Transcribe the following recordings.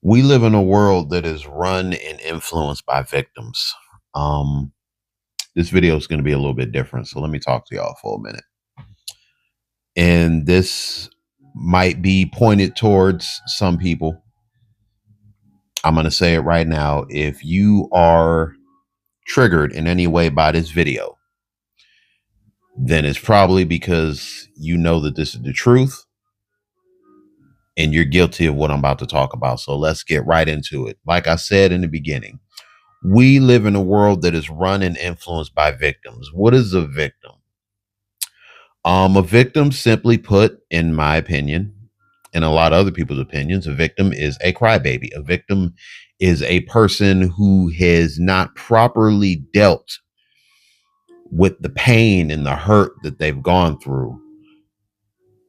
We live in a world that is run and influenced by victims. Um, this video is going to be a little bit different, so let me talk to y'all for a minute. And this might be pointed towards some people. I'm going to say it right now. If you are triggered in any way by this video, then it's probably because you know that this is the truth and you're guilty of what I'm about to talk about. So let's get right into it. Like I said in the beginning, we live in a world that is run and influenced by victims. What is a victim? A victim, simply put, in my opinion, and a lot of other people's opinions, a victim is a crybaby. A victim is a person who has not properly dealt with the pain and the hurt that they've gone through.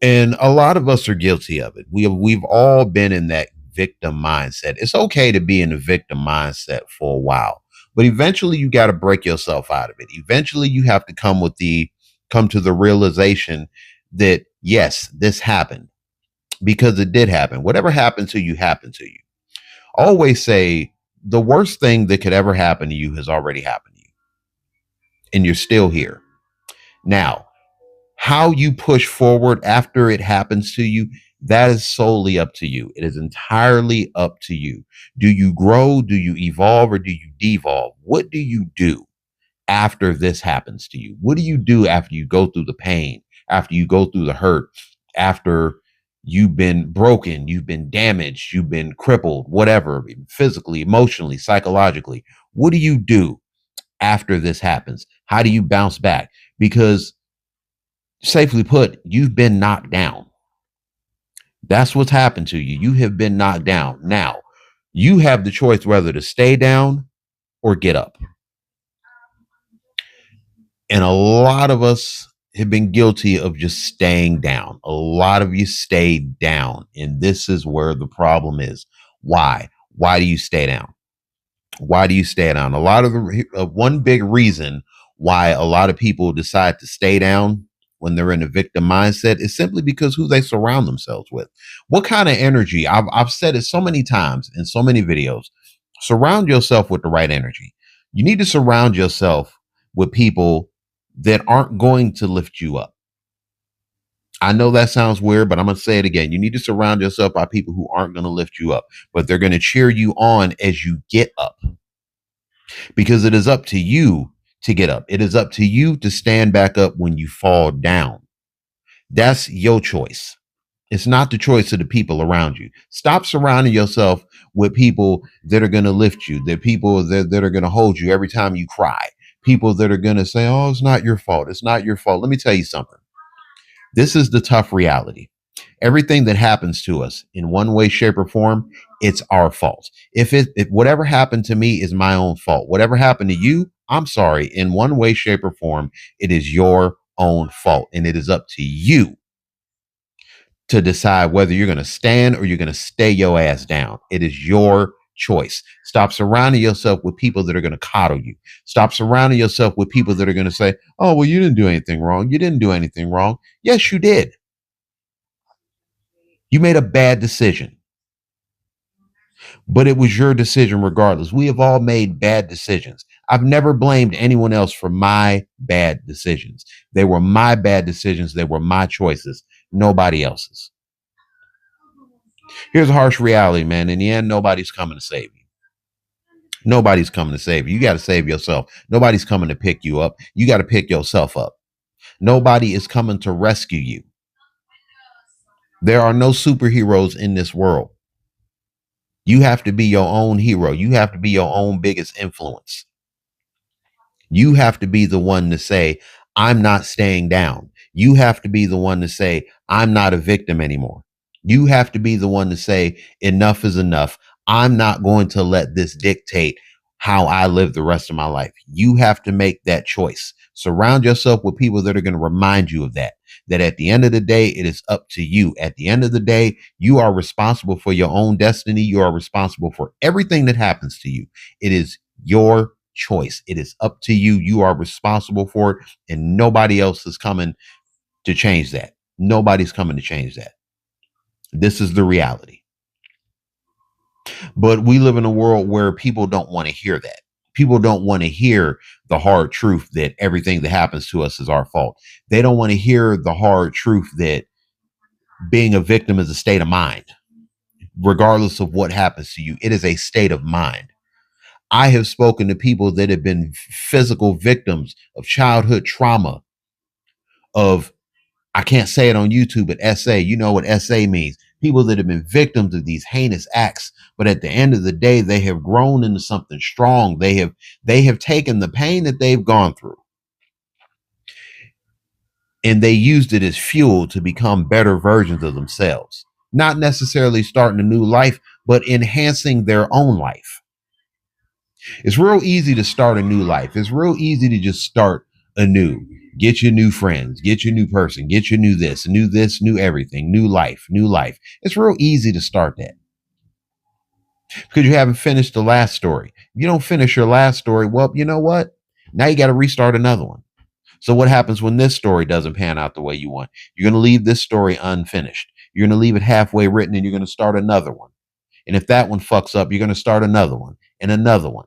And a lot of us are guilty of it. We've all been in that victim mindset. It's okay to be in a victim mindset for a while, but eventually you got to break yourself out of it. Eventually you have to come to the realization that yes, this happened, because it did happen. Whatever happened to you happened to you. Always say the worst thing that could ever happen to you has already happened to you, and you're still here. Now, how you push forward after it happens to you, that is solely up to you. It is entirely up to you. Do you grow? Do you evolve? Or do you devolve? What do you do after this happens to you? What do you do after you go through the pain, after you go through the hurt, after you've been broken, you've been damaged, you've been crippled, whatever, physically, emotionally, psychologically? What do you do after this happens? How do you bounce back? Because safely put, you've been knocked down. That's what's happened to you. You have been knocked down. Now, you have the choice whether to stay down or get up. And a lot of us have been guilty of just staying down. A lot of you stayed down. And this is where the problem is. Why? Why do you stay down? Why do you stay down? A lot of one big reason why a lot of people decide to stay down when they're in a victim mindset is simply because who they surround themselves with. What kind of energy? I've said it so many times in so many videos. Surround yourself with the right energy. You need to surround yourself with people that aren't going to lift you up. I know that sounds weird, but I'm going to say it again. You need to surround yourself by people who aren't going to lift you up, but they're going to cheer you on as you get up. Because it is up to you to get up. It is up to you to stand back up when you fall down. That's your choice. It's not the choice of the people around you. Stop surrounding yourself with people that are going to lift you. They're people that are going to hold you every time you cry. People that are going to say, oh, it's not your fault. It's not your fault. Let me tell you something. This is the tough reality. Everything that happens to us in one way, shape, or form, it's our fault. If whatever happened to me is my own fault. Whatever happened to you, I'm sorry. In one way, shape, or form, it is your own fault. And it is up to you to decide whether you're going to stand or you're going to stay your ass down. It is your choice. Stop surrounding yourself with people that are going to coddle you. Stop surrounding yourself with people that are going to say, oh, well, you didn't do anything wrong. You didn't do anything wrong. Yes, you did. You made a bad decision, but it was your decision regardless. We have all made bad decisions. I've never blamed anyone else for my bad decisions. They were my bad decisions. They were my choices, nobody else's. Here's a harsh reality, man. In the end, nobody's coming to save you. Nobody's coming to save you. You got to save yourself. Nobody's coming to pick you up. You got to pick yourself up. Nobody is coming to rescue you. There are no superheroes in this world. You have to be your own hero. You have to be your own biggest influence. You have to be the one to say, I'm not staying down. You have to be the one to say, I'm not a victim anymore. You have to be the one to say, enough is enough. I'm not going to let this dictate how I live the rest of my life. You have to make that choice. Surround yourself with people that are going to remind you of that at the end of the day, it is up to you. At the end of the day, you are responsible for your own destiny. You are responsible for everything that happens to you. It is your choice. It is up to you. You are responsible for it, and nobody else is coming to change that. Nobody's coming to change that. This is the reality. But we live in a world where people don't want to hear that. People don't want to hear the hard truth that everything that happens to us is our fault. They don't want to hear the hard truth that being a victim is a state of mind, regardless of what happens to you. It is a state of mind. I have spoken to people that have been physical victims of childhood trauma, of, I can't say it on YouTube, but SA, you know what SA means. People that have been victims of these heinous acts, but at the end of the day, they have grown into something strong. They have taken the pain that they've gone through and they used it as fuel to become better versions of themselves. Not necessarily starting a new life, but enhancing their own life. It's real easy to start a new life. It's real easy to just start anew. Get your new friends, get your new person, get your new this, new everything, new life, new life. It's real easy to start that because you haven't finished the last story. If you don't finish your last story, well, you know what? Now you got to restart another one. So what happens when this story doesn't pan out the way you want? You're going to leave this story unfinished. You're going to leave it halfway written and you're going to start another one. And if that one fucks up, you're going to start another one and another one.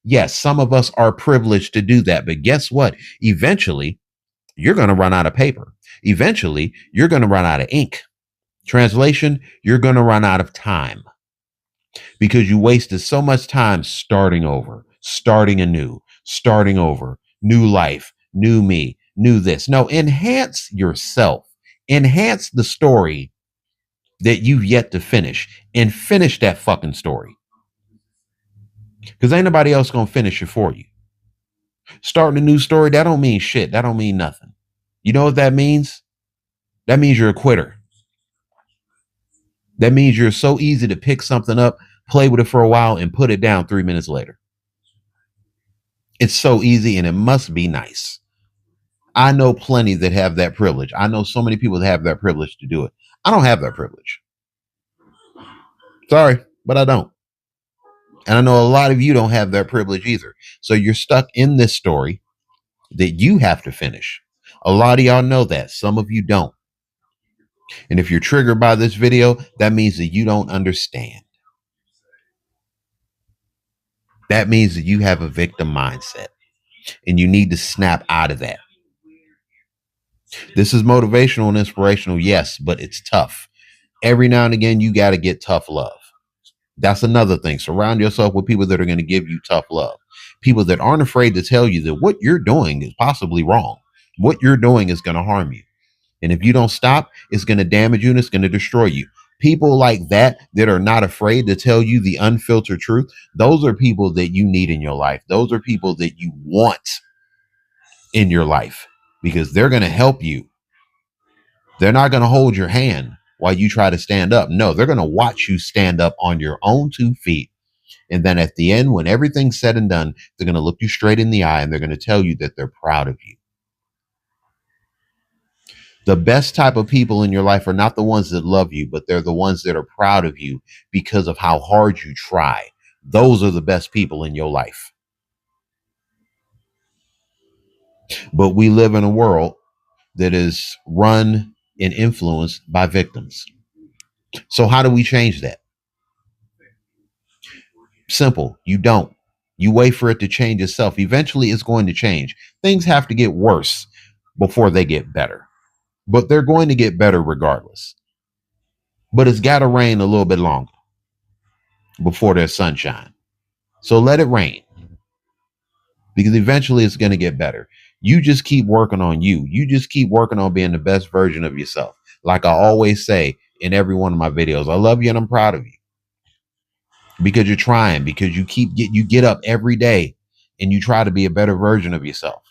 Yes, some of us are privileged to do that, but guess what? Eventually, you're going to run out of paper. Eventually, you're going to run out of ink. Translation, you're going to run out of time because you wasted so much time starting over, starting anew, starting over, new life, new me, new this. No, enhance yourself. Enhance the story that you've yet to finish and finish that fucking story. Because ain't nobody else going to finish it for you. Starting a new story, that don't mean shit. That don't mean nothing. You know what that means? That means you're a quitter. That means you're so easy to pick something up, play with it for a while, and put it down 3 minutes later. It's so easy and it must be nice. I know plenty that have that privilege. I know so many people that have that privilege to do it. I don't have that privilege. Sorry, but I don't. And I know a lot of you don't have that privilege either. So you're stuck in this story that you have to finish. A lot of y'all know that. Some of you don't. And if you're triggered by this video, that means that you don't understand. That means that you have a victim mindset and you need to snap out of that. This is motivational and inspirational, yes, but it's tough. Every now and again, you got to get tough love. That's another thing. Surround yourself with people that are going to give you tough love. People that aren't afraid to tell you that what you're doing is possibly wrong. What you're doing is going to harm you. And if you don't stop, it's going to damage you and it's going to destroy you. People like that are not afraid to tell you the unfiltered truth. Those are people that you need in your life. Those are people that you want in your life because they're going to help you. They're not going to hold your hand while you try to stand up. No, they're going to watch you stand up on your own 2 feet. And then at the end, when everything's said and done, they're going to look you straight in the eye and they're going to tell you that they're proud of you. The best type of people in your life are not the ones that love you, but they're the ones that are proud of you because of how hard you try. Those are the best people in your life. But we live in a world that is run and influenced by victims. So how do we change that? Simple. You don't. You wait for it to change itself. Eventually, it's going to change. Things have to get worse before they get better. But they're going to get better regardless. But it's got to rain a little bit longer before there's sunshine. So let it rain. Because eventually it's going to get better. You just keep working on you. You just keep working on being the best version of yourself. Like I always say in every one of my videos, I love you and I'm proud of you. Because you're trying, because you get up every day and you try to be a better version of yourself.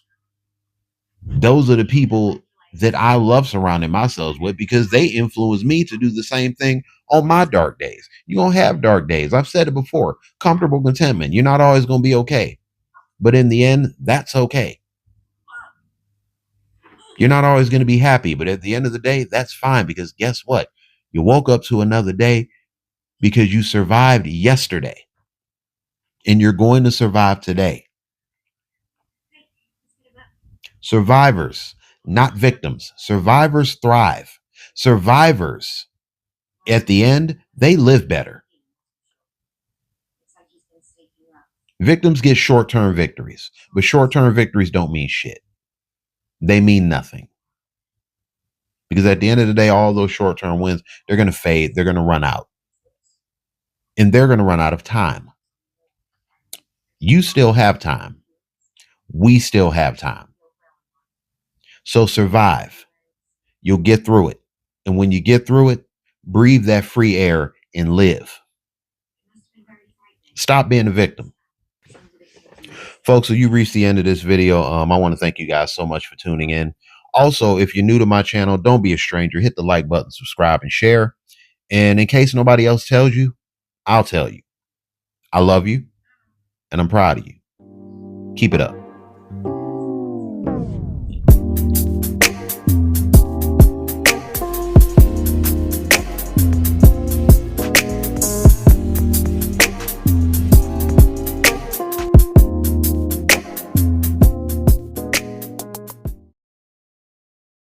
Those are the people that I love surrounding myself with because they influence me to do the same thing on my dark days. You're going to have dark days. I've said it before, comfortable contentment. You're not always going to be okay. But in the end, that's okay. You're not always going to be happy, but at the end of the day, that's fine because guess what? You woke up to another day because you survived yesterday and you're going to survive today. Survivors, not victims. Survivors thrive. Survivors, at the end, they live better. Victims get short-term victories, but short-term victories don't mean shit. They mean nothing. Because at the end of the day, all those short-term wins, they're going to fade. They're going to run out. And they're going to run out of time. You still have time. We still have time. So survive. You'll get through it. And when you get through it, breathe that free air and live. Stop being a victim. Folks, so you reached the end of this video. I want to thank you guys so much for tuning in. Also, if you're new to my channel, don't be a stranger. Hit the like button, subscribe, and share. And in case nobody else tells you, I'll tell you. I love you, and I'm proud of you. Keep it up.